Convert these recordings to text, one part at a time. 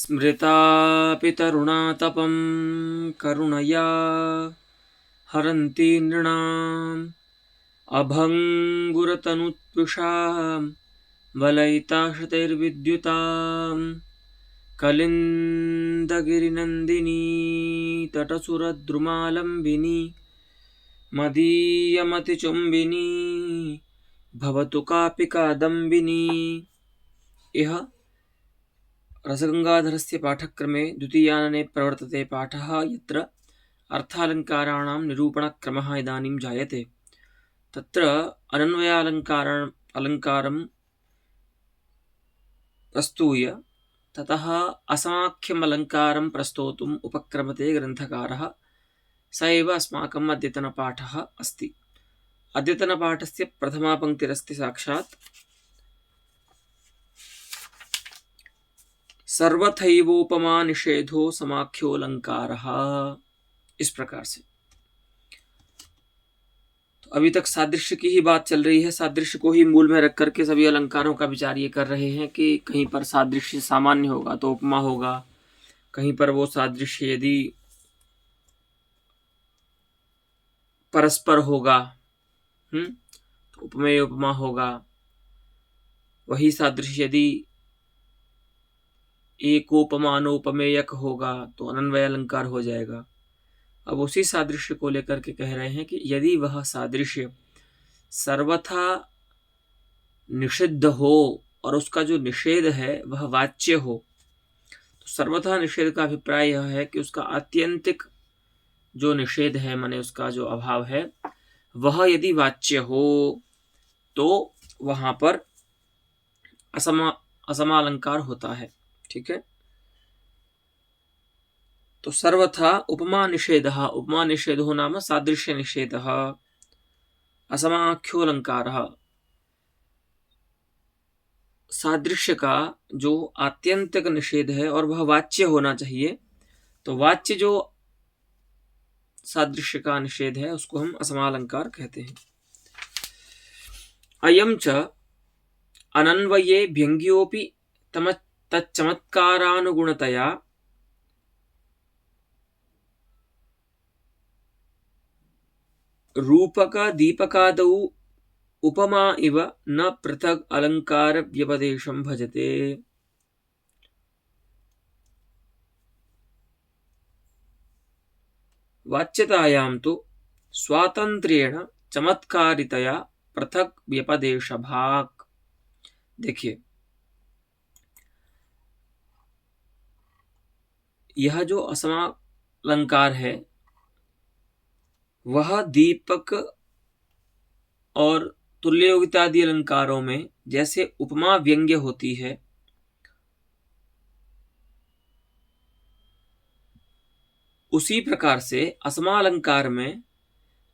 स्मृतापि तरुणातपं करुणया हरन्ति नृणाम् अभङ्गुरतनुत्पुषां वलयिताशतैर्विद्युतां कलिन्दगिरिनन्दिनी तटसुरद्रुमालम्बिनी मदीयमतिचुम्बिनी भवतु कापि कादम्बिनी। यह रसगंगाधरस्य पाठक्रमे द्वितीयानने प्रवर्तते पाठः, यत्र अर्थालङ्काराणां निरूपणक्रमः इदानीं जायते। तत्र अलङ्कारं प्रस्तूय ततः असमाख्यम् अलङ्कारं प्रस्तोतुम् उपक्रमते ग्रन्थकारः। स एव अस्माकम् अद्यतनपाठः अस्ति। अद्यतनपाठस्य प्रथमा पङ्क्तिरस्ति साक्षात् सर्वथैवोपमा निषेधो समाख्योऽलङ्कारः, इस प्रकार से। तो अभी तक सादृश्य की ही बात चल रही है। सादृश्य को ही मूल में रख करके सभी अलंकारों का विचार ये कर रहे हैं कि कहीं पर सादृश्य सामान्य होगा तो उपमा होगा, कहीं पर वो सादृश्य यदि परस्पर होगा तो उपमेय उपमा होगा, वही सादृश्य यदि एकोपमानोपमेयक होगा तो अनन्वय अलंकार हो जाएगा। अब उसी सादृश्य को लेकर के कह रहे हैं कि यदि वह सादृश्य सर्वथा निषिद्ध हो और उसका जो निषेध है वह वाच्य हो, तो सर्वथा निषेध का अभिप्राय यह है कि उसका आत्यंतिक जो निषेध है, माने उसका जो अभाव है, वह यदि वाच्य हो तो वहां पर असमालंकार होता है। ठीक है, तो सर्वथा उपमा निषेधो नाम सादृश्य निषेधः असमाख्योऽलङ्कारः। सादृश्य का जो आत्यंतिक निषेध है और वह वाच्य होना चाहिए, तो वाच्य जो सादृश्य का निषेध है उसको हम असमालंकार कहते हैं। अयं च अनन्वये व्यङ्ग्योऽपि तच्चमत्कारानुगुणतया रूपक दीपकादौ उपमा इव न पृथग अलंकार व्यपदेशं भजते। वाच्यतायां तु स्वातंत्र्येण चमत्कारितया पृथक व्यपदेशभाक्। देखिए, यह जो असमालंकार है वह दीपक और तुल्ययोगितादि अलंकारों में जैसे उपमा व्यंग्य होती है, उसी प्रकार से असमालंकार में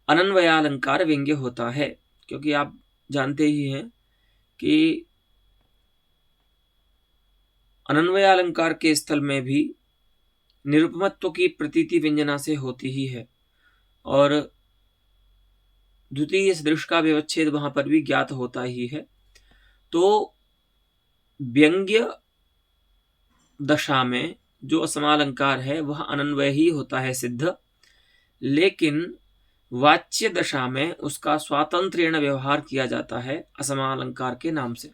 अनन्वयालंकार व्यंग्य होता है। क्योंकि आप जानते ही हैं कि अनन्वयालंकार के स्थल में भी निरुपमत्व की प्रतीति व्यंजना से होती ही है और द्वितीय सदृश का व्यवच्छेद वहां पर भी ज्ञात होता ही है। तो व्यंग्य दशा में जो असमालंकार है वह अनन्वय ही होता है सिद्ध, लेकिन वाच्य दशा में उसका स्वातंत्र्येण व्यवहार किया जाता है असमालंकार के नाम से।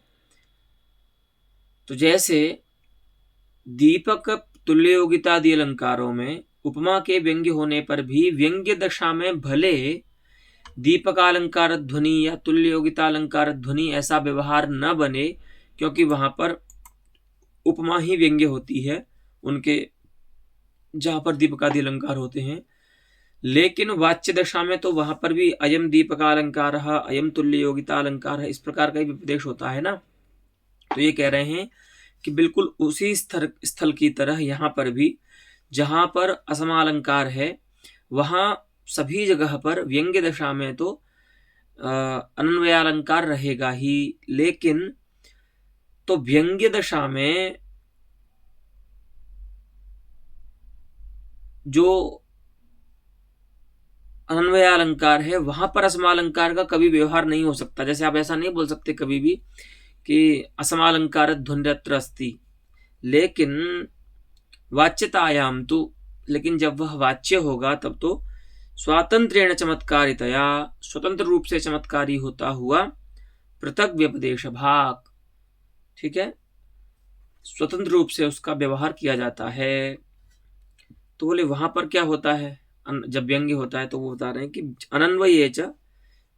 तो जैसे दीपक तुल्ययोगितादि अलंकारों में उपमा के व्यंग्य होने पर भी व्यंग्य दशा में भले दीपकालंकार ध्वनि या तुल्ययोगितालंकार ध्वनि ऐसा व्यवहार न बने, क्योंकि वहां पर उपमा ही व्यंग्य होती है उनके जहां पर दीपकादि अलंकार होते हैं, लेकिन वाच्य दशा में तो वहां पर भी अयम दीपकालंकारः अयम तुल्ययोगितालंकारः इस प्रकार का ही उपदेश होता है ना। तो ये कह रहे हैं कि बिल्कुल उसी स्थल की तरह यहाँ पर भी जहां पर असमालंकार है वहां सभी जगह पर व्यंग्य दशा में तो अनन्वयालंकार रहेगा ही, लेकिन तो व्यंग्य दशा में जो अनन्वयालंकार है वहां पर असमालंकार का कभी व्यवहार नहीं हो सकता। जैसे आप ऐसा नहीं बोल सकते कभी भी कि असमालंकार ध्वनिरत्र अस्ति, लेकिन वाच्यतायाम तो, लेकिन जब वह वाच्य होगा तब तो स्वातंत्र्येण चमत्कारितया, स्वतंत्र रूप से चमत्कारी होता हुआ, पृथक व्यपदेश भाग, ठीक है, स्वतंत्र रूप से उसका व्यवहार किया जाता है। तो बोले वहां पर क्या होता है जब व्यंग्य होता है, तो वो बता रहे हैं कि अनन्वये च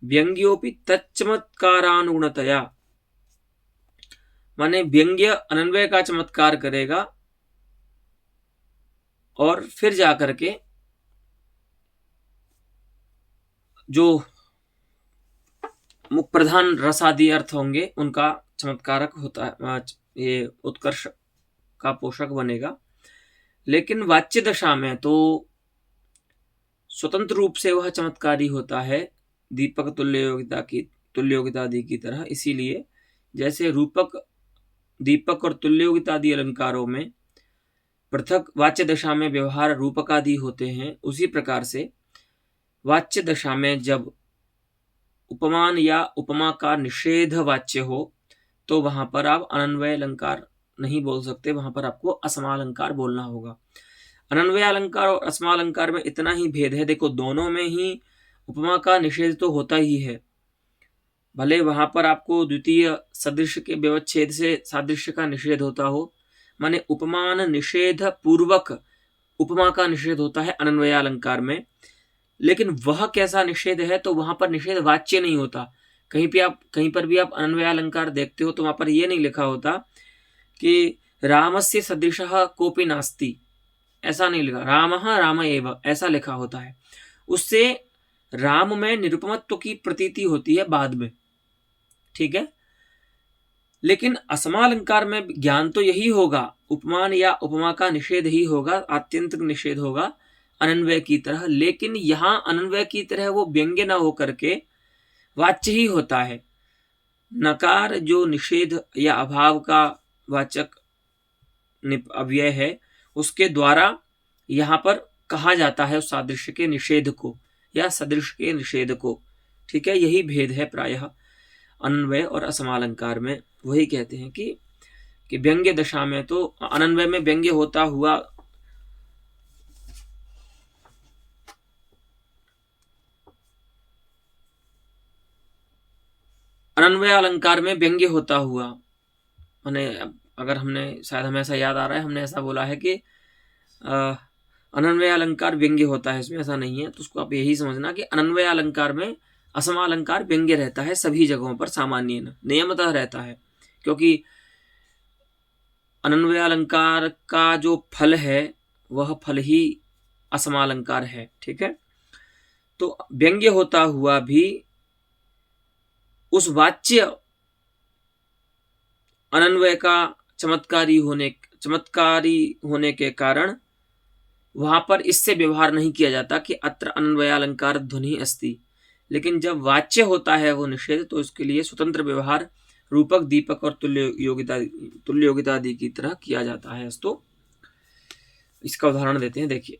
व्यंग्योपि तच्चमत्कारानुगुणतया, माने व्यंग्य अनन्वय का चमत्कार करेगा और फिर जाकर के जो मुख्य प्रधान रसादि अर्थ होंगे उनका चमत्कारक होता है, ये उत्कर्ष का पोषक बनेगा। लेकिन वाच्य दशा में तो स्वतंत्र रूप से वह चमत्कारी होता है, दीपक तुल्य योगिता आदि की तरह। इसीलिए जैसे रूपक, दीपक और तुल्य योगिता आदि अलंकारों में पृथक वाच्य दशा में व्यवहार रूपक आदि होते हैं, उसी प्रकार से वाच्य दशा में जब उपमान या उपमा का निषेध वाच्य हो, तो वहां पर आप अनन्वय अलंकार नहीं बोल सकते, वहां पर आपको असमालंकार बोलना होगा। अनन्वय अलंकार और असमालंकार में इतना ही भेद है, देखो दोनों में ही उपमा का निषेध तो होता ही है, भले वहां पर आपको द्वितीय सदृश के व्यवच्छेद से सादृश्य का निषेध होता हो, माने उपमान निषेध पूर्वक उपमा का निषेध होता है अनन्वय अलंकार में, लेकिन वह कैसा निषेध है, तो वहां पर निषेध वाच्य नहीं होता। कहीं पर भी आप अनन्वय अलंकार देखते हो तो वहां पर यह नहीं लिखा होता कि रामस्य सदृशः कोपि नास्ति, ऐसा नहीं लिखा, रामः राम एव ऐसा लिखा होता है। उससे राम में निरुपमत्व की प्रतीति होती है बाद में, ठीक है। लेकिन असमालंकार में ज्ञान तो यही होगा, उपमान या उपमा का निषेध ही होगा, आत्यंतिक निषेध होगा अनन्वय की तरह। लेकिन यहां अनन्वय की तरह वो व्यंग्य ना होकर के वाच्य ही होता है। नकार जो निषेध या अभाव का वाचक अव्यय है, उसके द्वारा यहां पर कहा जाता है उस सादृश्य के निषेध को या सदृश के निषेध को, ठीक है। यही भेद है प्रायः अनन्वय और असमालंकार में। वही कहते हैं कि व्यंग्य दशा में तो अनन्वय में व्यंग्य होता हुआ अनन्वय अलंकार में व्यंग्य होता हुआ, माने अगर हमने, शायद हमें ऐसा याद आ रहा है, हमने ऐसा बोला है कि अनन्वय अलंकार व्यंग्य होता है, इसमें ऐसा नहीं है। तो उसको आप यही समझना कि अनन्वय अलंकार में असमालंकार व्यंग्य रहता है सभी जगहों पर, सामान्य नियमतः रहता है, क्योंकि अनन्वय अलंकार का जो फल है वह फल ही असमालंकार है, ठीक है। तो व्यंग्य होता हुआ भी उस वाच्य अनन्वय का चमत्कारी होने के कारण वहां पर इससे व्यवहार नहीं किया जाता कि अत्र अनन्वयालंकार ध्वनि अस्ति। लेकिन जब वाच्य होता है वो निषेध, तो इसके लिए स्वतंत्र व्यवहार रूपक, दीपक और तुल्य योगिता आदि की तरह किया जाता है। तो इसका उदाहरण देते हैं, देखिए।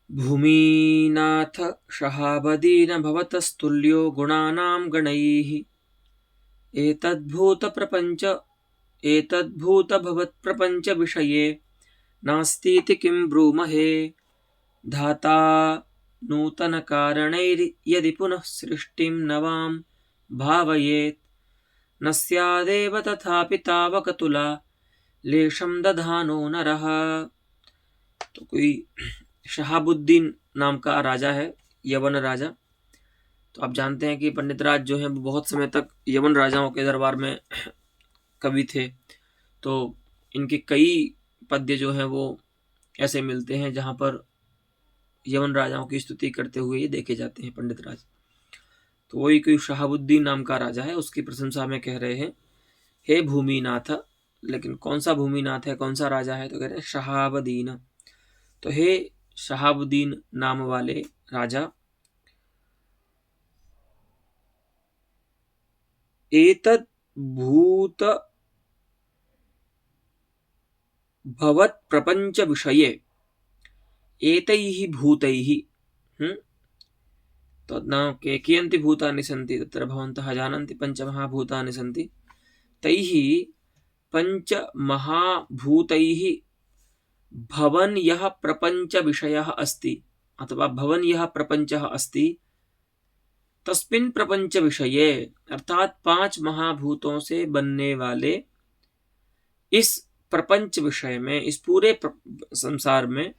भूमिनाथ शहाबदीन भवतस्तुल्यो गुणानां गणैः एतद्भूत भवत्प्रपंच विषये नास्तीति किं ब्रूमहे। धाता नूतन कारणैर्यदि पुनः सृष्टिं नवां भावयेत्, न स्यादेव तथापि तावकतुला लेशं दधानो नरः। तो कोई शहाबुद्दीन नाम का राजा है, यवन राजा। तो आप जानते हैं कि पंडित राज जो है वो बहुत समय तक यवन राजाओं के दरबार में कवि थे। तो इनके कई पद्य जो हैं वो ऐसे मिलते हैं जहां पर यवन राजाओं की स्तुति करते हुए ये देखे जाते हैं पंडित राज। तो वही कोई शहाबुद्दीन नाम का राजा है, उसकी प्रशंसा में कह रहे हैं, हे भूमिनाथ। लेकिन कौन सा भूमिनाथ है, कौन सा राजा है, तो कह रहे हैं शहाबदीन। तो हे शहाबुद्दीन नाम वाले राजा, एतद् भूत भवत् प्रपंच विषये एतैः भूतैः तो न के कियन्ति भूतानि सन्ति तत्र भवन्तः जानन्ति पंचमहाभूतानि सन्ति तैः पंच महाभूतैः भवन यह प्रपंच विषयः अस्ति अथवा भवन यह प्रपंचः अस्ति तस्मिन् प्रपंच विषये, अर्थात 5 महाभूतों से बनने वाले इस प्रपंच विषय में, इस पूरे संसार में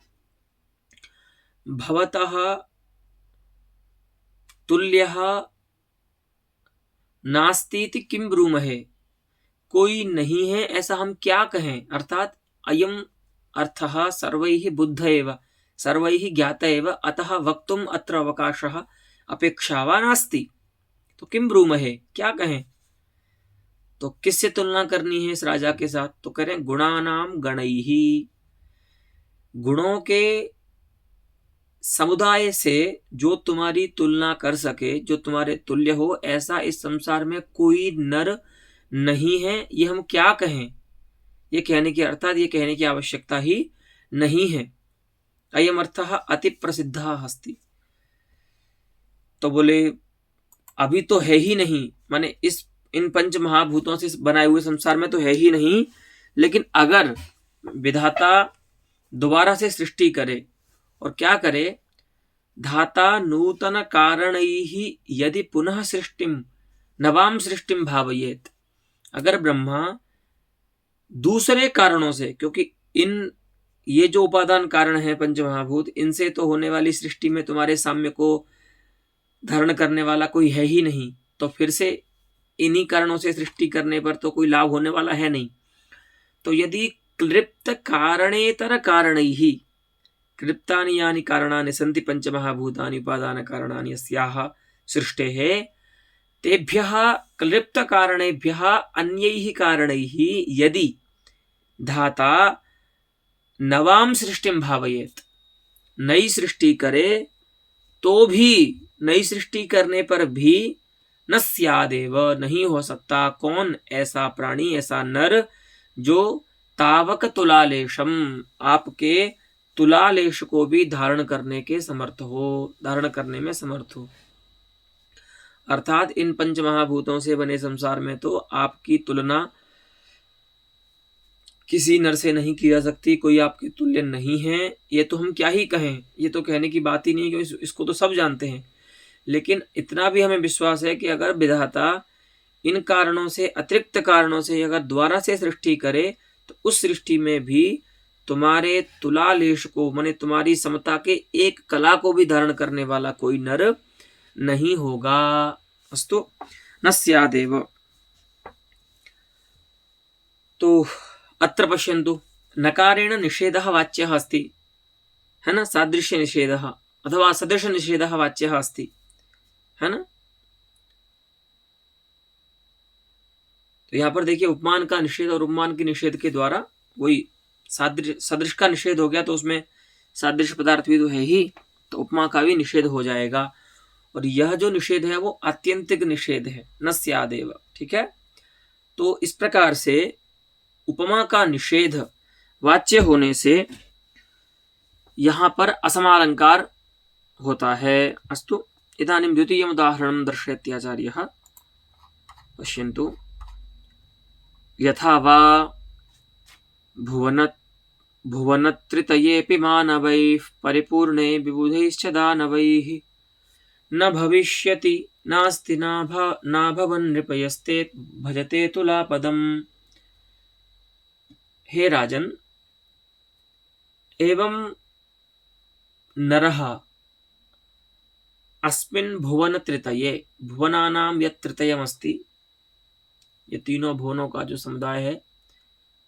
भवतः तुल्यः नास्तीति किम ब्रूमहे, कोई नहीं है ऐसा हम क्या कहें। अर्थात अयम अर्थः सर्वैः बुद्ध एव सर्वैः ज्ञात एव अतः वक्तुम अत्र अवकाशः अपेक्षा वा नास्ति। तो किम ब्रूमहे, क्या कहें। तो किससे तुलना करनी है इस राजा के साथ, तो करें गुणानाम गणैहि, गुणों के समुदाय से जो तुम्हारी तुलना कर सके, जो तुम्हारे तुल्य हो, ऐसा इस संसार में कोई नर नहीं है। ये हम क्या कहें, ये कहने की अर्थात ये कहने की आवश्यकता ही नहीं है। अयम अर्थः अति प्रसिद्धः अस्ति। तो बोले अभी तो है ही नहीं, माने इन पंच महाभूतों से बनाए हुए संसार में तो है ही नहीं, लेकिन अगर विधाता दोबारा से सृष्टि करे और क्या करे, धाता नूतन कारणैः यदि पुनः सृष्टिम नवाम सृष्टिम भावयेत, अगर ब्रह्मा दूसरे कारणों से, क्योंकि ये जो उपादान कारण है पंच महाभूत, इनसे तो होने वाली सृष्टि में तुम्हारे साम्य को धारण करने वाला कोई है ही नहीं, तो फिर से इन्हीं कारणों से सृष्टि करने पर तो कोई लाभ होने वाला है नहीं। तो यदि क्लिप्त कारणेतर कारणैः, क्लिप्तानि यानि कारणानि सन्ति पंचमहाभूतानि उपादान कारणानि अस्याः सृष्टेः, तेभ्यः क्लिप्त कारणेभ्यः अन्यैः कारणैः यदि धाता नवाम सृष्टिम भावयेत, नई सृष्टि करे तो भी, नई सृष्टि करने पर भी न स्यादेव, नहीं हो सकता, कौन ऐसा प्राणी, ऐसा नर जो तावक तुलालेशम, आपके तुलालेश को भी धारण करने के समर्थ हो, धारण करने में समर्थ हो। अर्थात इन पंच महाभूतों से बने संसार में तो आपकी तुलना किसी नर से नहीं की जा सकती, कोई आपके तुल्य नहीं है। ये तो हम क्या ही कहें, ये तो कहने की बात ही नहीं है, क्योंकि इसको तो सब जानते हैं। लेकिन इतना भी हमें विश्वास है कि अगर विधाता इन कारणों से, अतिरिक्त कारणों से अगर द्वारा से सृष्टि करे, तो उस सृष्टि में भी तुम्हारे तुलालेश को, माने तुम्हारी समता के एक कला को भी धारण करने वाला कोई नर नहीं होगा। अस्तु न स्यादेव। तो अत्र पश्यन्तु, नकारेण निषेधः वाच्यः अस्ति, है ना, सादृश्य निषेधः अथवा सदृश निषेधः वाच्यः अस्ति, है ना। तो यहाँ पर देखिए उपमान का निषेध और उपमान के निषेध के द्वारा वही सदृश का निषेध हो गया, तो उसमें सादृश्य पदार्थ भी तो है ही, तो उपमा का भी निषेध हो जाएगा। और यह जो निषेध है वो आत्यंतिक निषेध है, न स्यादेव। ठीक है, तो इस प्रकार से उपमा का निषेध वाच्य होने से यहाँ पर असमालंकार होता है। अस्तु, इदानीं द्वितीयम् उदाहरणं दर्शयति आचार्यः। पश्यन्तु, यथा वा भुवनत्रितयेऽपि मानवैः परिपूर्णे विबुधैश्च दानवैः न भविष्यति नास्ति नाभवन् नृपयस्ते भजते तुलापदम्। हे राजन, एवं नरः अस्मिन् भुवन त्रितये, भुवनानां यत् त्रितयमस्ति, ये तीनों भुवनों का जो समुदाय है,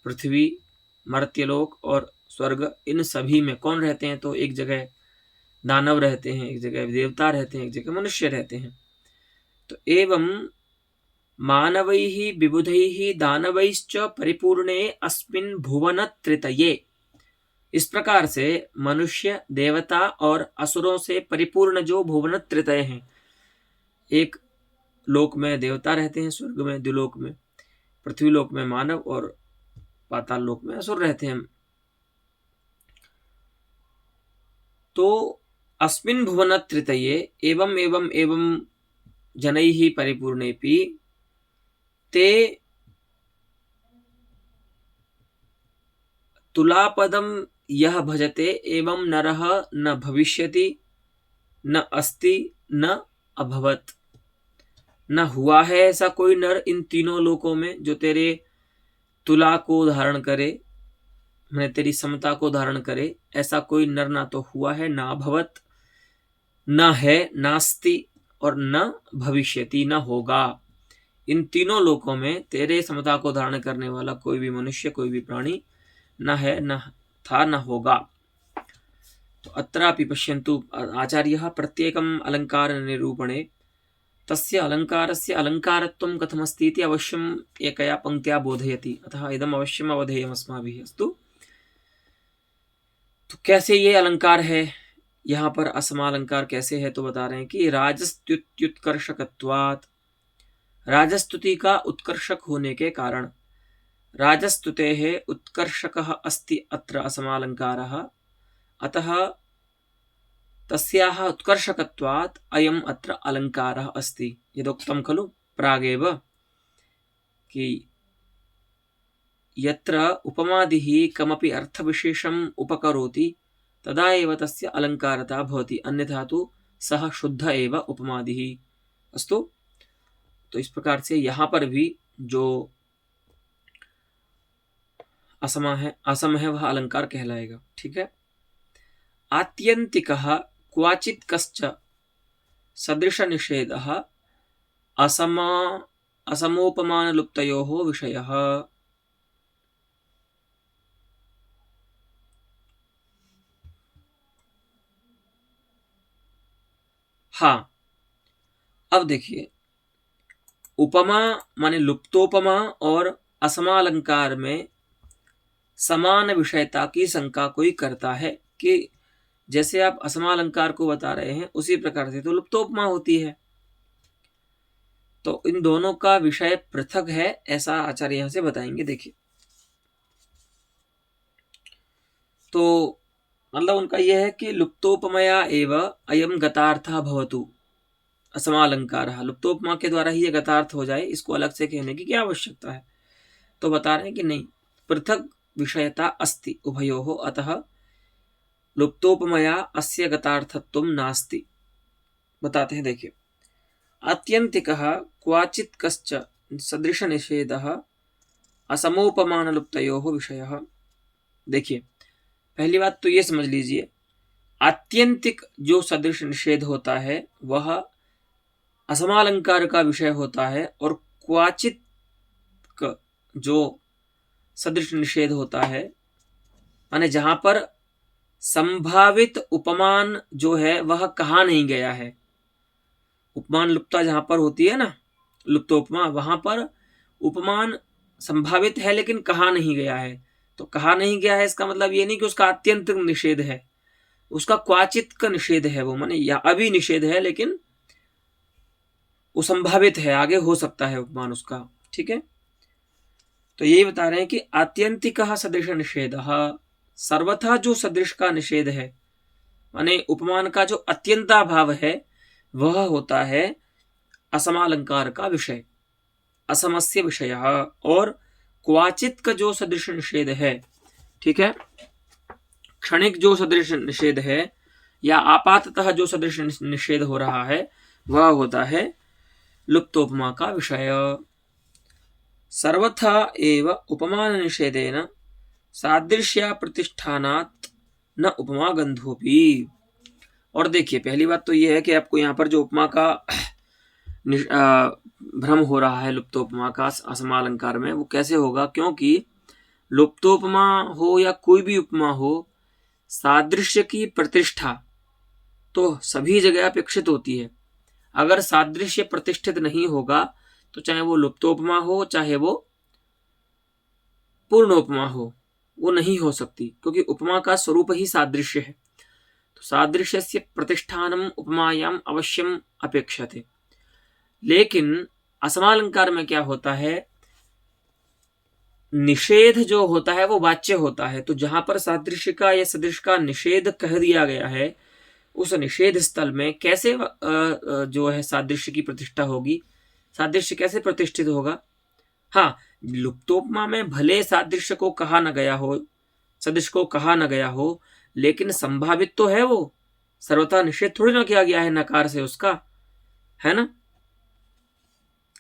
पृथ्वी, मर्त्यलोक और स्वर्ग, इन सभी में कौन रहते हैं, तो एक जगह दानव रहते हैं, एक जगह देवता रहते हैं, एक जगह मनुष्य रहते हैं। तो एवं मानवैः विबुधैः दानवैश्च परिपूर्णे अस्मिन् भुवन त्रितये, इस प्रकार से मनुष्य, देवता और असुरों से परिपूर्ण जो भुवन त्रितय हैं, एक लोक में देवता रहते हैं, स्वर्ग में, द्युलोक में, पृथ्वी लोक में मानव और पाताल लोक में असुर रहते हैं। तो अस्मिन् भुवन त्रितये एवं एवं एवं जनैः परिपूर्णेपि ते तुलापदम यह भजते एवं नरः न भविष्यति न अस्ति न अभवत। न हुआ है ऐसा कोई नर इन तीनों लोकों में जो तेरे तुला को धारण करे, मैं तेरी समता को धारण करे, ऐसा कोई नर ना तो हुआ है, ना अभवत, न है, नास्ति और न भविष्यति, न होगा। इन तीनों लोकों में तेरे समता को धारण करने वाला कोई भी मनुष्य, कोई भी प्राणी न है, न था, न होगा। तो अत्रापि पश्यन्तु आचार्यः प्रत्येकम् अलङ्कार निरूपणे तस्य अलङ्कारस्य अलङ्कारत्वं कथमस्ति इति अवश्यम् एकया पंक्त्या बोधयति। अतः इदम् अवश्यम् अवधेयम् अस्माभिः। अस्तु, तो कैसे ये अलंकार है, यहाँ पर असमालंकार कैसे है, तो बता रहे हैं कि राजस्तुत्युत्कर्षकत्वात्, राजस्तुति का उत्कर्षक होने के कारण, राजस्तुतेः उत्कर्षकः अस्ति अत्र असमालंकारः, अतः तस्याः उत्कर्षकत्वात् अयम् अत्र अलंकारः अस्ति। यदुक्तं खलु प्रागेव कि यत्र उपमादिः कमपि अर्थविशेषम् उपकरोति तदा एव तस्य अलंकारता भवति, अन्यथा तु सः शुद्ध एव उपमादिः। अस्तु, तो इस प्रकार से यहाँ पर भी जो असम है वह अलंकार कहलाएगा। ठीक है। आत्यंतिकः क्वाचित् कश्च सदृश निषेधः असमोपमानलुप्तयोः विषयः। हाँ, अब देखिए, उपमा माने लुप्तोपमा और असमालंकार में समान विषयता की शंका कोई करता है कि जैसे आप असमालंकार को बता रहे हैं उसी प्रकार से तो लुप्तोपमा होती है, तो इन दोनों का विषय पृथक है, ऐसा आचार्य यहां से बताएंगे। देखिए, तो मतलब उनका यह है कि लुप्तोपमया एव अयम गतार्थः भवतु असमालंकारः, लुप्तोपमा के द्वारा ही यह गतार्थ हो जाए, इसको अलग से कहने की क्या आवश्यकता है। तो बता रहे हैं कि नहीं, पृथक विषयता अस्ति उभयोः, अतः लुप्तोपमया अस्य गतार्थत्वं नास्ति। बताते हैं, देखिए, आत्यंतिकः क्वाचित् कश्च सदृश निषेधः असमोपमान लुप्तयोः विषयः। देखिए, पहली बात तो ये समझ लीजिए, आत्यंतिक जो सदृश निषेध होता है वह असमालंकार का विषय होता है, और क्वाचित जो सदृश निषेध होता है माने जहां पर संभावित उपमान जो है वह कहा नहीं गया है। उपमान लुप्ता जहां पर होती है ना, लुप्तोपमा, वहां पर उपमान संभावित है लेकिन कहा नहीं गया है। तो कहा नहीं गया है इसका मतलब ये नहीं कि उसका अत्यंत निषेध है, उसका क्वाचित का निषेध है, वो माने या अभी निषेध है लेकिन वो संभावित है, आगे हो सकता है उपमान उसका। ठीक है, तो यही बता रहे हैं कि आत्यंतिकः सदृश निषेधः, सर्वथा जो सदृश का निषेध है माने उपमान का जो अत्यंता भाव है वह होता है असमालंकार का विषय, असमस्य विषयः। और क्वाचित का जो सदृश निषेध है, ठीक है, क्षणिक जो सदृश निषेध है या आपाततः जो सदृश निषेध हो रहा है वह होता है लुप्तोपमा का विषय। सर्वथा एव उपमान निषेधेन सादृश्य प्रतिष्ठानात् न उपमा गंधोपि। और देखिए, पहली बात तो यह है कि आपको यहाँ पर जो उपमा का भ्रम हो रहा है लुप्तोपमा का असमालंकार में, वो कैसे होगा, क्योंकि लुप्तोपमा हो या कोई भी उपमा हो, सादृश्य की प्रतिष्ठा तो सभी जगह अपेक्षित होती है। अगर सादृश्य प्रतिष्ठित नहीं होगा तो चाहे वो लुप्तोपमा हो चाहे वो पूर्णोपमा हो, वो नहीं हो सकती, क्योंकि उपमा का स्वरूप ही सादृश्य है। तो सादृश्यस्य प्रतिष्ठानम उपमायाम अवश्यम अपेक्षते। लेकिन असमालंकार में क्या होता है, निषेध जो होता है वो वाच्य होता है। तो जहां पर सादृश्य का या सदृश का निषेध कह दिया गया है, उस निषेध स्थल में कैसे जो है सादृश्य की प्रतिष्ठा होगी, सादृश्य कैसे प्रतिष्ठित होगा। हाँ, लुप्तोपमा में भले सादृश्य को कहा न गया हो, सदृश को कहा न गया हो, लेकिन संभावित तो है वो, सर्वथा निषेध थोड़ी ना किया गया है नकार से उसका, है ना।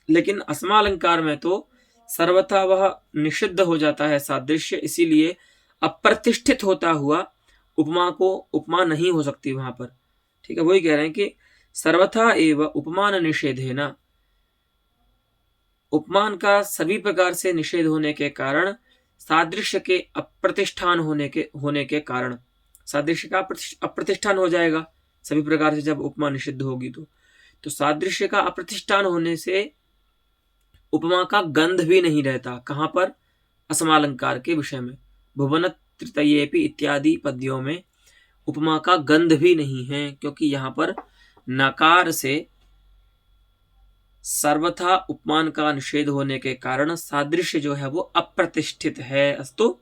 लेकिन असमालंकार में तो सर्वथा वह निषिद्ध हो जाता है सादृश्य, इसीलिए अप्रतिष्ठित होता हुआ उपमा को उपमा नहीं हो सकती वहां पर। ठीक है, वही कह रहे हैं कि सर्वथा एवं उपमान निषेध है ना, उपमान का सभी प्रकार से निषेध होने के कारण, सादृश्य के अप्रतिष्ठान होने के कारण, सादृश्य का अप्रतिष्ठान हो जाएगा सभी प्रकार से जब उपमा निषिद्ध होगी तो सादृश्य का अप्रतिष्ठान होने से उपमा का गंध भी नहीं रहता। कहां पर? असमालंकार के विषय में। भुवन तृतीयेपि इत्यादि पद्यों में उपमा का गंध भी नहीं है, क्योंकि यहां पर नकार से सर्वथा उपमान का निषेध होने के कारण सादृश्य जो है वो अप्रतिष्ठित है। अस्तु,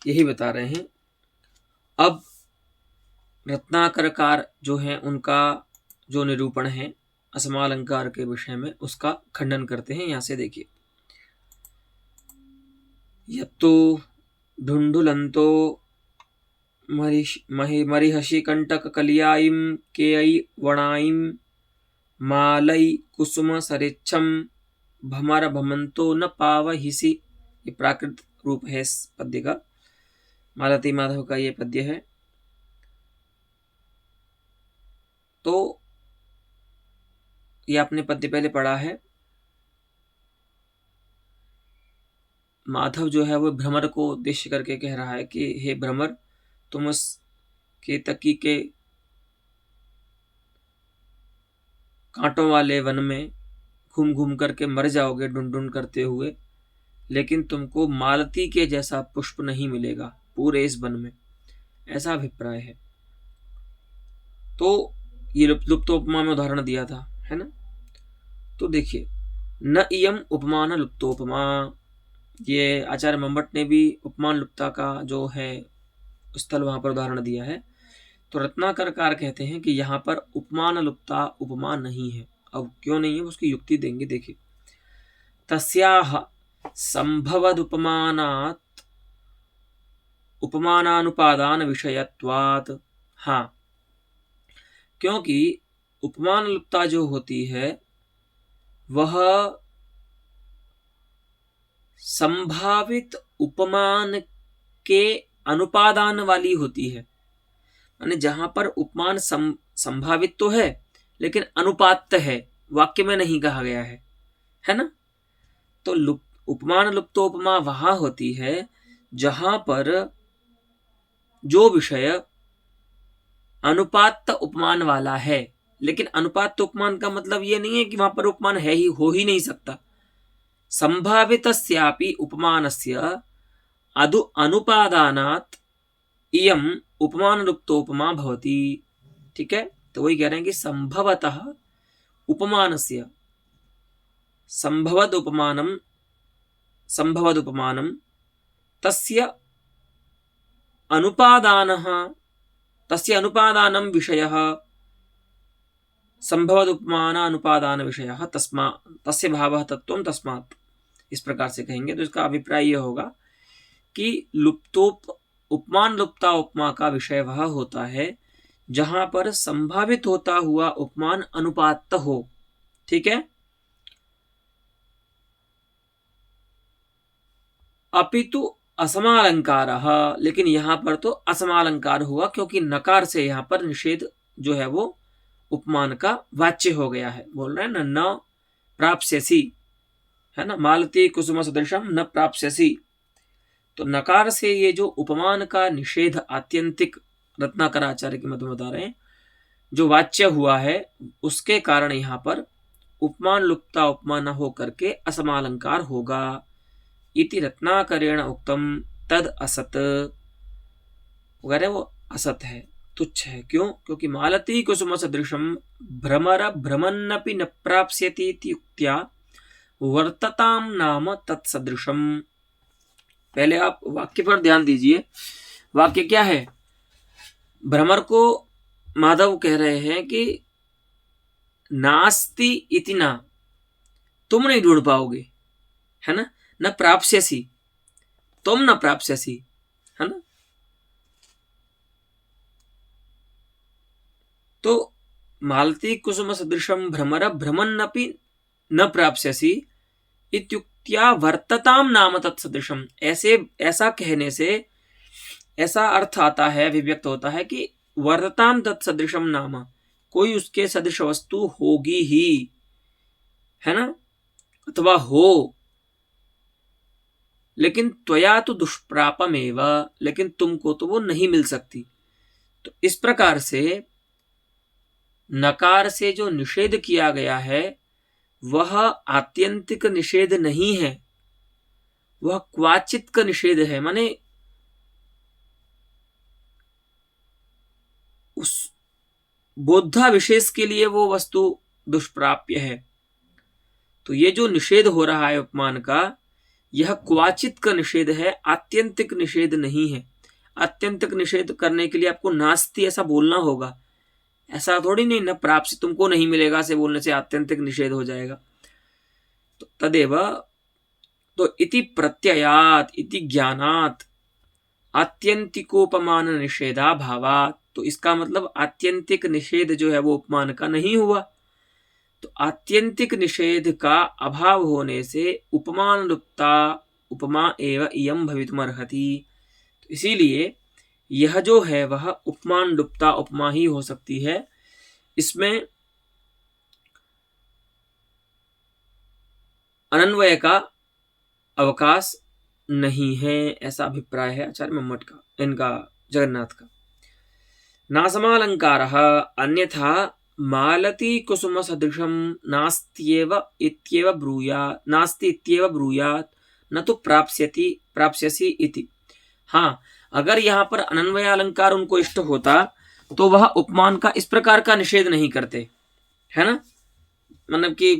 यही बता रहे हैं। अब रत्नाकरकार जो है उनका जो निरूपण है असमालंकार के विषय में, उसका खंडन करते हैं। यहां से देखिए, यत्तु ढुंढुलंतो मरिहषि कंटक कलियाईम केयी वणाईम मालई कुसुम सरिच्छम भमर भमंतो न पावहिसी। ये प्राकृत रूप है इस पद्य का, मालती माधव का ये पद्य है। तो ये आपने पद्य पहले पढ़ा है। माधव जो है वो भ्रमर को उद्देश्य करके कह रहा है कि हे भ्रमर, तुम उस केतकी के कांटों वाले वन में घूम घूम करके मर जाओगे ढूंढ ढूंढ करते हुए, लेकिन तुमको मालती के जैसा पुष्प नहीं मिलेगा पूरे इस वन में, ऐसा अभिप्राय है। तो ये लुप्तोपमा में उदाहरण दिया था, है ना। तो देखिए, न इयम उपमान लुप्तोपमा, ये आचार्य मंबट ने भी उपमान लुप्ता का जो है स्थल वहां पर उदाहरण दिया है। तो रत्नाकरकार कहते हैं कि यहां पर उपमान लुप्ता उपमा नहीं है। अब क्यों नहीं है उसकी युक्ति देंगे। देखिए, तस्याह संभवदुपमानात् उपमानानुपादान विषयत्वात्। हाँ, क्योंकि उपमान लुप्ता जो होती है वह संभावित उपमान के अनुपादान वाली होती है। माने जहां पर उपमान संभावित तो है लेकिन अनुपात है, वाक्य में नहीं कहा गया है ना। तो उपमान लुप्तोपमा वहां होती है जहां पर जो विषय अनुपात उपमान वाला है, लेकिन अनुपात उपमान का मतलब यह नहीं है कि वहां पर उपमान है ही, हो ही नहीं सकता। संभावितस्यापि उपमानस्य अनुपादानात् इयम उपमान लुप्तोपमा भवति। ठीक है, तो वही कह रहे हैं कि संभवतः उपमानस्य संभवद उपमानम तस्य अनुपादानं विषयः संभवद उपमान अनुपादान विषयः तस्य भावः तत्त्वं तस्मात्। इस प्रकार से कहेंगे तो इसका अभिप्राय यह होगा कि उपमान लुप्ता उपमा का विषय वह होता है जहां पर संभावित होता हुआ उपमान अनुपात हो। ठीक है, अपितु असमालंकारः, लेकिन यहां पर तो असमालंकार हुआ क्योंकि नकार से यहां पर निषेध जो है वो उपमान का वाच्य हो गया है। बोल रहे हैं ना, न प्राप्स्यसि, है ना, मालती कुसुम सदृशम न प्राप्स्यसि। तो नकार से ये जो उपमान का निषेध आत्यंतिक रत्नाकराचार्य के मत में बता रहे हैं जो वाच्य हुआ है, उसके कारण यहां पर उपमान लुप्ता उपमा न हो करके असमालंकार होगा। इति रत्नाकरेण उक्तम तद असत, वगैरह वो असत है, तुच्छ है। क्यों? क्योंकि मालती कुसुम सदृशम भ्रमर भ्रमन्नपि न प्राप्स्यति इति उक्त्या वर्तताम नाम तत्सदृशम। पहले आप वाक्य पर ध्यान दीजिए। वाक्य क्या है? भ्रमर को माधव कह रहे हैं कि नास्ति इति ना, तुम नहीं ढूंढ पाओगे, है ना, न प्राप्स्यसि, तुम न प्राप्स्यसि, है ना। तो मालती कुसुम सदृशम भ्रमर भ्रमन्नपि न प्राप्स्यसि इत्युक्त्या वर्तताम नाम तत्सदृशम। ऐसे ऐसा कहने से ऐसा अर्थ आता है, अभिव्यक्त होता है कि वर्तताम तत्सदृशम नाम, कोई उसके सदृश वस्तु होगी ही, है ना, अथवा हो, लेकिन त्वया तो दुष्प्रापमेव, लेकिन तुमको तो वो नहीं मिल सकती। तो इस प्रकार से नकार से जो निषेध किया गया है वह आत्यंतिक निषेध नहीं है, वह क्वाचित का निषेध है। माने उस बोधा विशेष के लिए वो वस्तु दुष्प्राप्य है। तो ये जो निषेध हो रहा है उपमान का, यह क्वाचित का निषेध है, आत्यंतिक निषेध नहीं है। आत्यंतिक निषेध करने के लिए आपको नास्ति ऐसा बोलना होगा, ऐसा थोड़ी नहीं न प्राप्त से तुमको नहीं मिलेगा से बोलने से आत्यंतिक निषेध हो जाएगा। तो तदेव, तो इति प्रत्ययात इति ज्ञानात आत्यंतिकोपमान निषेधा भावात, तो इसका मतलब आत्यंतिक निषेध जो है वो उपमान का नहीं हुआ। तो आत्यंतिक निषेध का अभाव होने से उपमान लुप्ता उपमा एव इयं भवितुमर्हति। तो इसीलिए यह जो है वह उपमान लुप्ता उपमा ही हो सकती है, इसमें अनन्वय का अवकाश नहीं है, ऐसा अभिप्राय है आचार्य मम्मट का, इनका जगन्नाथ का। नासमालंकारः अन्यथा मालती कुसुम सदृशम नास्त्येव इत्येव ब्रूयात्, नास्ति इत्येव ब्रूयात्, न तो प्राप्स्यति प्राप्स्यसि इति। हाँ, अगर यहाँ पर अनन्वय अलंकार उनको इष्ट होता तो वह उपमान का इस प्रकार का निषेध नहीं करते, है ना, मतलब कि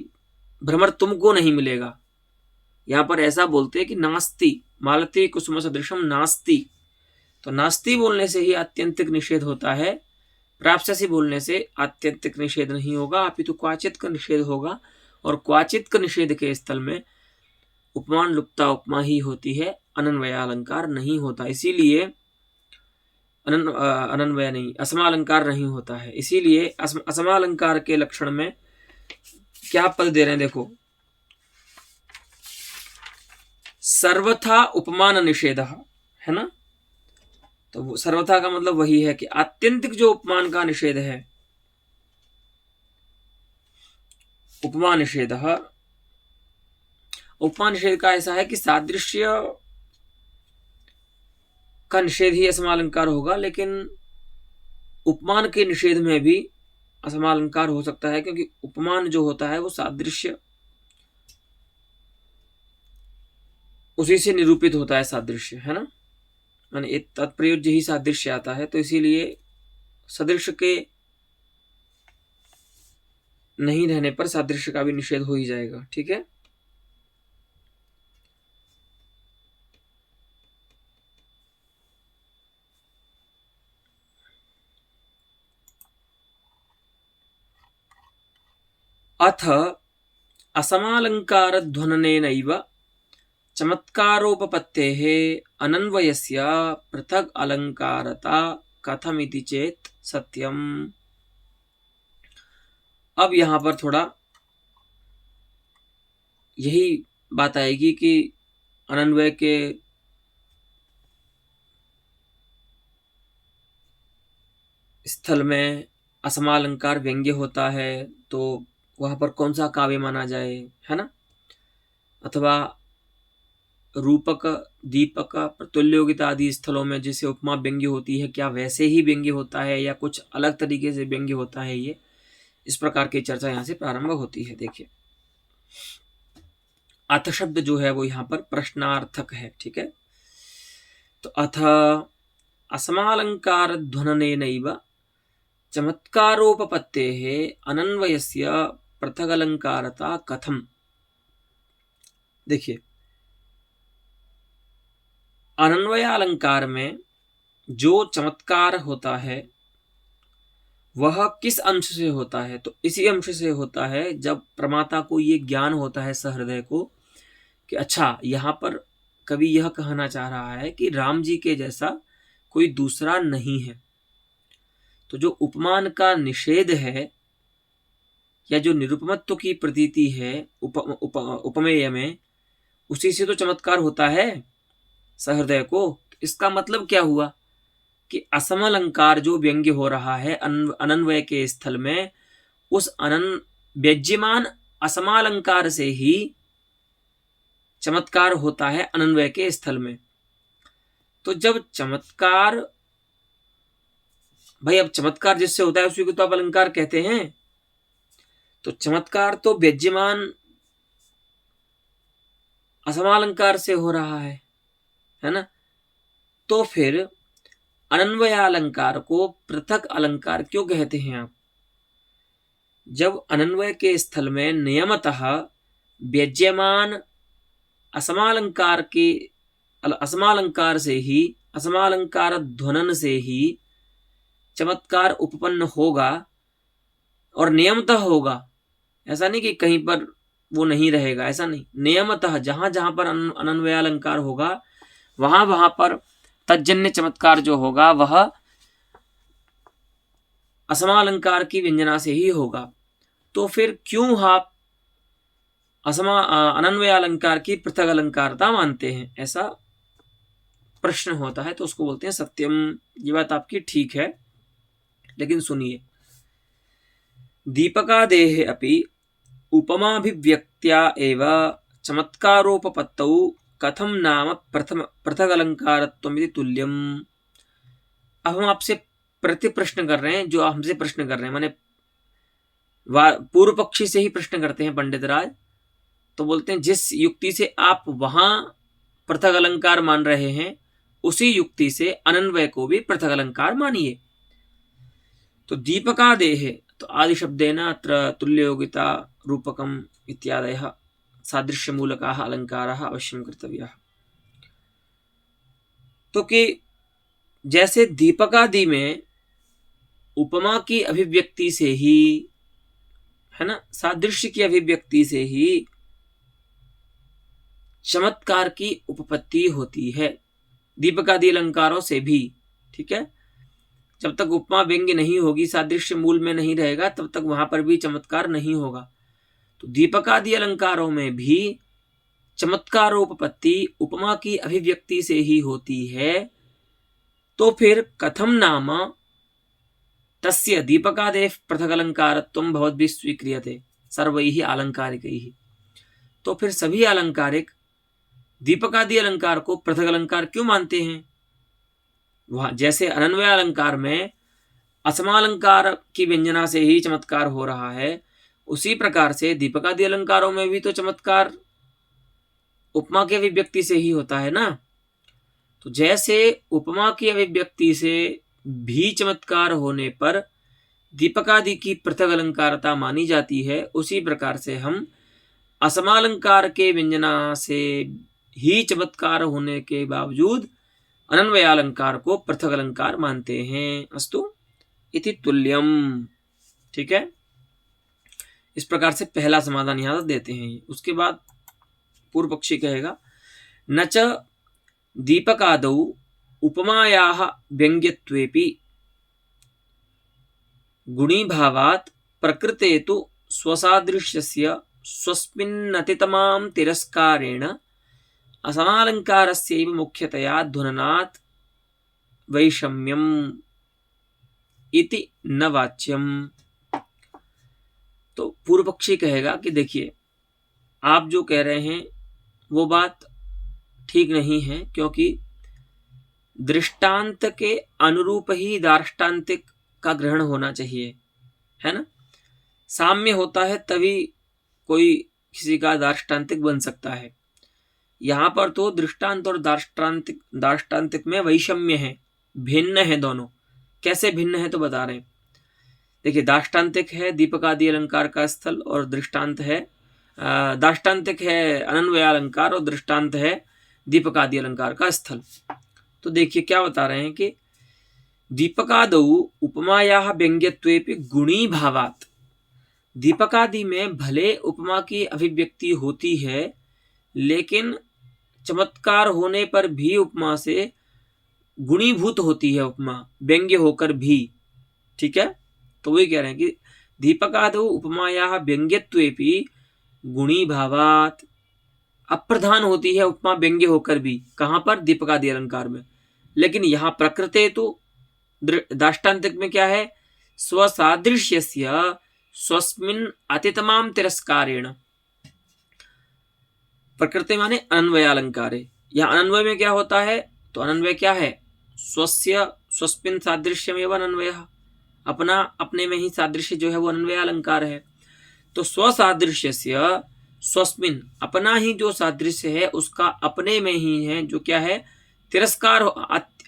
भ्रमर तुमको नहीं मिलेगा। यहाँ पर ऐसा बोलते हैं कि नास्ति मालती कुसुम सदृशम नास्ति, तो नास्ति बोलने से ही आत्यंतिक निषेध होता है, प्राप्स्यसि बोलने से आत्यंतिक निषेध नहीं होगा, अपितु क्वाचित का निषेध होगा। और क्वाचित का निषेध के स्थल में उपमान लुप्ता उपमा ही होती है, अनन्वय अलंकार नहीं होता। इसीलिए अनन्वय नहीं, असमालंकार नहीं होता है। इसीलिए असमालंकार के लक्षण में क्या पद दे रहे हैं देखो, सर्वथा उपमान निषेध, है ना। तो वो सर्वथा का मतलब वही है कि आत्यंतिक जो उपमान का निषेध है, उपमा निषेध, उपमा निषेध का ऐसा है कि सादृश्य का निषेध ही असमालंकार होगा, लेकिन उपमान के निषेध में भी असमालंकार हो सकता है, क्योंकि उपमान जो होता है वो सादृश्य, उसी से निरूपित होता है सादृश्य, है ना, माने एक तत्प्रयोज्य ही सादृश्य आता है। तो इसीलिए सदृश के नहीं रहने पर सादृश्य का भी निषेध हो ही जाएगा, ठीक है। अथ असमालंकार ध्वननेनैव चमत्कारोपपत्तेः अनन्वयस्य पृथग अलंकारता कथमिति चेत सत्यम। अब यहां पर थोड़ा यही बात आएगी कि अनन्वय के स्थल में असमालंकार व्यंग्य होता है, तो वहां पर कौन सा काव्य माना जाए, है ना, अथवा रूपक दीपक प्रतुल्योगिता आदि स्थलों में जैसे उपमा व्यंग्य होती है, क्या वैसे ही व्यंग्य होता है या कुछ अलग तरीके से व्यंग्य होता है, ये इस प्रकार की चर्चा यहां से प्रारंभ होती है। देखिए, अथ शब्द जो है वो यहाँ पर प्रश्नार्थक है, ठीक है। तो अथ असमालंकार ध्वननेनैव चमत्कारोपपत्तेः अनन्वयस्य पृथगलंकारता कथम। देखिए, अनन्वय अलंकार में जो चमत्कार होता है वह किस अंश से होता है, तो इसी अंश से होता है जब प्रमाता को ये ज्ञान होता है सहृदय को कि अच्छा यहाँ पर कवि यह कहना चाह रहा है कि राम जी के जैसा कोई दूसरा नहीं है। तो जो उपमान का निषेध है या जो निरुपमत्व की प्रतीति है उपमेय में, उसी से तो चमत्कार होता है सहृदय को। इसका मतलब क्या हुआ कि असमलंकार जो व्यंग्य हो रहा है अनन्वय के स्थल में, उस व्यज्यमान असमालंकार से ही चमत्कार होता है अनन्वय के स्थल में। तो जब चमत्कार, भाई अब चमत्कार जिससे होता है उसी को तो आप अलंकार कहते हैं। तो चमत्कार तो व्यज्यमान असमालंकार से हो रहा है ना। तो फिर अनन्वयालंकार को पृथक अलंकार क्यों कहते हैं आप? जब अनन्वय के स्थल में नियमतः व्यज्यमान असमालंकार से ही, असमालंकार ध्वनन से ही चमत्कार उपपन्न होगा और नियमतः होगा। ऐसा नहीं कि कहीं पर वो नहीं रहेगा, ऐसा नहीं। नियमतः जहां जहां पर अनन्वयालंकार होगा वहां वहां पर तज्जन्य चमत्कार जो होगा वह असमालंकार की व्यंजना से ही होगा। तो फिर क्यों आप अनन्वयालंकार की पृथक अलंकारता मानते हैं, ऐसा प्रश्न होता है। तो उसको बोलते हैं सत्यम। ये बात आपकी ठीक है, लेकिन सुनिए, दीपकादेः अपि उपमाभिव्यक्त्या एव चमत्कारोपपत्तौ कथम नाम पृथक अलंकारत्वमिति तुल्यम। अब हम आपसे प्रति प्रश्न कर रहे हैं, जो आप हमसे प्रश्न कर रहे हैं, माने पूर्व पक्षी से ही प्रश्न करते हैं पंडित राज। तो बोलते हैं जिस युक्ति से आप वहां पृथक अलंकार मान रहे हैं, उसी युक्ति से अनन्वय को भी पृथक अलंकार मानिए। तो दीपकादेः, तो आदि शब्देन अत्र तुल्ययोगिता रूपकम इत्यादयः सादृश्यमूलकाः अलंकाराः अवश्यं कर्तव्याः। तो कि जैसे दीपकादि में उपमा की अभिव्यक्ति से ही, है ना, सादृश्य की अभिव्यक्ति से ही चमत्कार की उपपत्ति होती है, दीपकादि अलंकारों से भी। ठीक है, जब तक उपमा व्यंग्य नहीं होगी, सादृश्य मूल में नहीं रहेगा, तब तक वहां पर भी चमत्कार नहीं होगा। तो दीपकादि अलंकारों में भी चमत्कारोपपत्ति उपमा की अभिव्यक्ति से ही होती है। तो फिर कथम नाम तस्य दीपकादेः पृथक अलंकारत्वं भवद्भिः स्वीक्रियते सर्वैः आलंकारिकैः। तो फिर सभी आलंकारिक दीपकादि अलंकार को पृथक अलंकार क्यों मानते हैं? वहां जैसे अनन्वय अलंकार में असमालंकार की व्यंजना से ही चमत्कार हो रहा है, उसी प्रकार से दीपकादि अलंकारों में भी तो चमत्कार उपमा की अभिव्यक्ति से ही होता है ना। तो जैसे उपमा की अभिव्यक्ति से भी चमत्कार होने पर दीपकादि की पृथक अलंकारता मानी जाती है, उसी प्रकार से हम असमालंकार के व्यंजना से ही चमत्कार होने के बावजूद अनन्वयालंकार को पृथक अलंकार मानते हैं। अस्तु इति तुल्यम। ठीक है, इस प्रकार से पहला समाधान यहां देते हैं। उसके बाद पूर्व पक्षी कहेगा न च दीपकादौ उपमायाः व्यंग्यत्वेपि गुणीभावात् प्रकृते तु स्वसादृश्यस्य स्वस्मिन्नतितमां तिरस्कारेण असमालंकारस्यैव मुख्यतया ध्वननात् वैषम्यम् इति न वाच्यम। तो पूर्व पक्षी कहेगा कि देखिए, आप जो कह रहे हैं वो बात ठीक नहीं है, क्योंकि दृष्टांत के अनुरूप ही दार्ष्टान्तिक का ग्रहण होना चाहिए, है ना। साम्य होता है तभी कोई किसी का दार्ष्टान्तिक बन सकता है। यहां पर तो दृष्टांत और दार्ष्टान्तिक में वैषम्य है, भिन्न है दोनों। कैसे भिन्न है तो बता रहे हैं। देखिए, दार्ष्टान्तिक है दीपकादि अलंकार का स्थल और दृष्टांत है, दार्ष्टान्तिक है अनन्वयालंकार और दृष्टांत है दीपकादि अलंकार का स्थल। तो देखिए क्या बता रहे हैं कि दीपकादौ उपमायाः व्यंग्यत्वेपि गुणी भावात्, दीपकादि में भले उपमा की अभिव्यक्ति होती है, लेकिन चमत्कार होने पर भी उपमा से गुणीभूत होती है उपमा, व्यंग्य होकर भी। ठीक है, तो वही कह रहे हैं कि दीपकादौ उपमायाः व्यंग्यत्वेपि गुणीभावात्, अप्रधान होती है उपमा व्यंग्य होकर भी। कहां पर? दीपकादि अलंकार में। लेकिन यहां प्रकृते तो दाष्टान्तिक में क्या है? स्वसादृश्यस्य स्वस्मिन् अतितमाम तिरस्कारेण। प्रकृति माने अनन्वय अलंकारे। यहां अनन्वय में क्या होता है? तो अनन्वय क्या है? स्वस्य स्वस्मिन् सादृश्यमेव अनन्वयः, अपना अपने में ही सादृश्य जो है वो अनन्वय अलंकार है। तो स्वसादृश्यस्य स्वस्मिन्, अपना ही जो सादृश्य है उसका अपने में ही है, जो क्या है? तिरस्कार,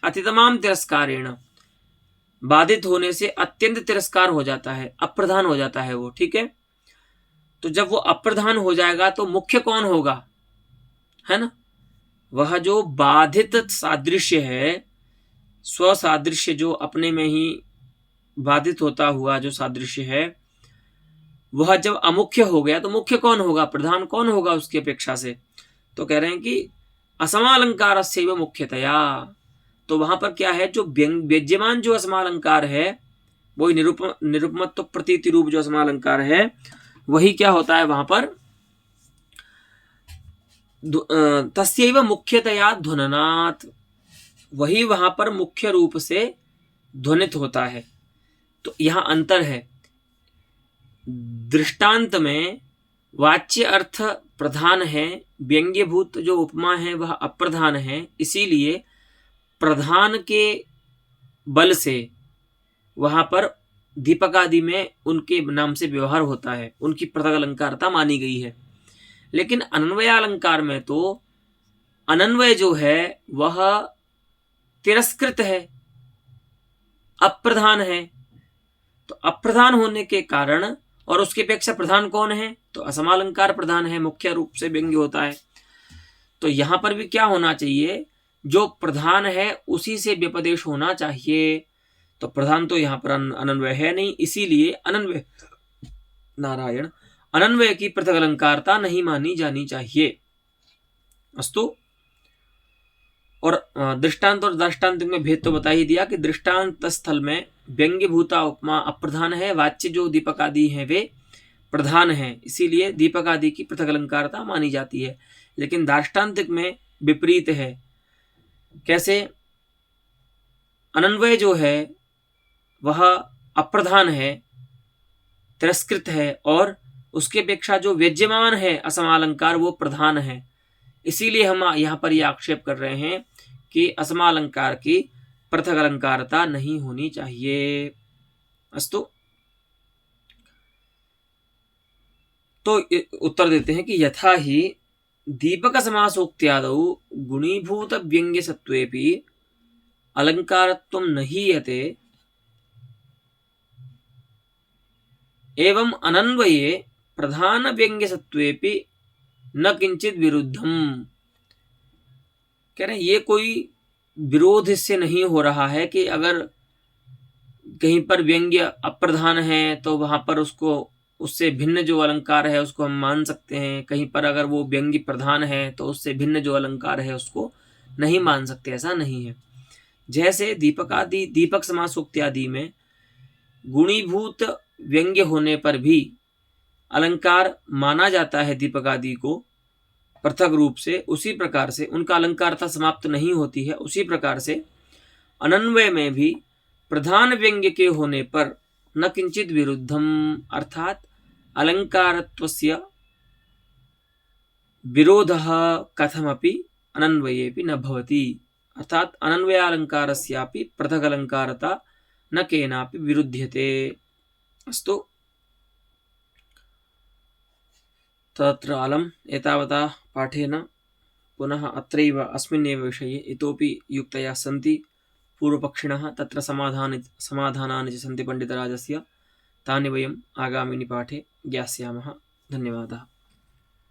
अतितमाम तिरस्कारेण, बाधित होने से अत्यंत तिरस्कार हो जाता है, अप्रधान हो जाता है वो। ठीक है, तो जब वो अप्रधान हो जाएगा तो मुख्य कौन होगा? है ना, वह जो बाधित सादृश्य है, स्वसादृश्य जो अपने में ही बाधित होता हुआ जो सादृश्य है, वह जब अमुख्य हो गया तो मुख्य कौन होगा? प्रधान कौन होगा उसकी अपेक्षा से? तो कह रहे हैं कि असमालंकारस्यैव मुख्यतया। तो वहां पर क्या है? जो व्यज्यमान जो असमालंकार है, वही निरुपमत्व प्रतीति रूप जो असमालंकार है, वही क्या होता है वहां पर? तस्यैव मुख्यतया ध्वननात्, वही वहां पर मुख्य रूप से ध्वनित होता है। तो यहां अंतर है। दृष्टांत में वाच्य अर्थ प्रधान है, व्यंग्यभूत जो उपमा है वह अप्रधान है, इसीलिए प्रधान के बल से वहां पर दीपकादि में उनके नाम से व्यवहार होता है, उनकी पृथक अलंकारता मानी गई है। लेकिन अन्वयालंकार में तो अनन्वय जो है वह तिरस्कृत है, अप्रधान है। तो अप्रधान होने के कारण, और उसकी अपेक्षा प्रधान कौन है? तो असमालंकार प्रधान है, मुख्य रूप से व्यंग्य होता है। तो यहां पर भी क्या होना चाहिए? जो प्रधान है उसी से व्यपदेश होना चाहिए। तो प्रधान तो यहां पर अनन्वय है नहीं, इसीलिए अनन्वय, नारायण, अनन्वय की पृथक अलंकारता नहीं मानी जानी चाहिए। अस्तु। और दृष्टांत और दाष्टान्त में भेद तो बता ही दिया कि दृष्टांत स्थल में व्यंग्य भूता उपमा अप्रधान है, वाच्य जो दीपक आदि हैं वे प्रधान है, इसीलिए दीपक आदि की पृथक अलंकारता मानी जाती है। लेकिन दाष्टान्तिक में विपरीत है। कैसे? अनन्वय जो है वह अप्रधान है, तिरस्कृत है, और उसकी अपेक्षा जो व्यज्यमान है असमालंकार वो प्रधान है। इसीलिए हम यहां पर यह आक्षेप कर रहे हैं कि असमालंकार की पृथक अलंकारता नहीं होनी चाहिए। अस्तु। तो उत्तर देते हैं कि यथा ही दीपक समासोक्त्यादौ गुणीभूत व्यंग्य सत्वेपि अलंकारत्वं न हीयते, एवं अनन्वये प्रधान व्यंग्य सत्वेपि न किंचित विरुद्धम। कह रहे हैं ये कोई विरोध इससे नहीं हो रहा है कि अगर कहीं पर व्यंग्य अप्रधान है तो वहां पर उसको, उससे भिन्न जो अलंकार है उसको हम मान सकते हैं, कहीं पर अगर वो व्यंग्य प्रधान है तो उससे भिन्न जो अलंकार है उसको नहीं मान सकते, ऐसा नहीं है। जैसे दीपकादि, दीपक समासोक्ति आदि में गुणीभूत व्यंग्य होने पर भी अलंकार माना जाता है दीपक आदि को पृथक रूप से, उसी प्रकार से उनका अलंकारता समाप्त नहीं होती है। उसी प्रकार से अनन्वय में भी प्रधान व्यंग्य के होने पर न किंचित विरुद्धम, अर्थात अलंकारत्वस्य विरोधः कथमपि अनन्वयेपि न भवति, अर्थात अनन्वयालंकारस्यापि पृथक अलंकारता न केनापि विरुध्यते। अस्तु। तत्र अलम् एतावता पाठेन पुनः अत्रैव अस्मिन्नेव विषये इतोपि युक्तयः सन्ति पूर्वपक्षिणः, तत्र समाधानानि च सन्ति पण्डितराजस्य, तानि वयम् आगामिनि पाठे ज्ञास्यामः। धन्यवादः।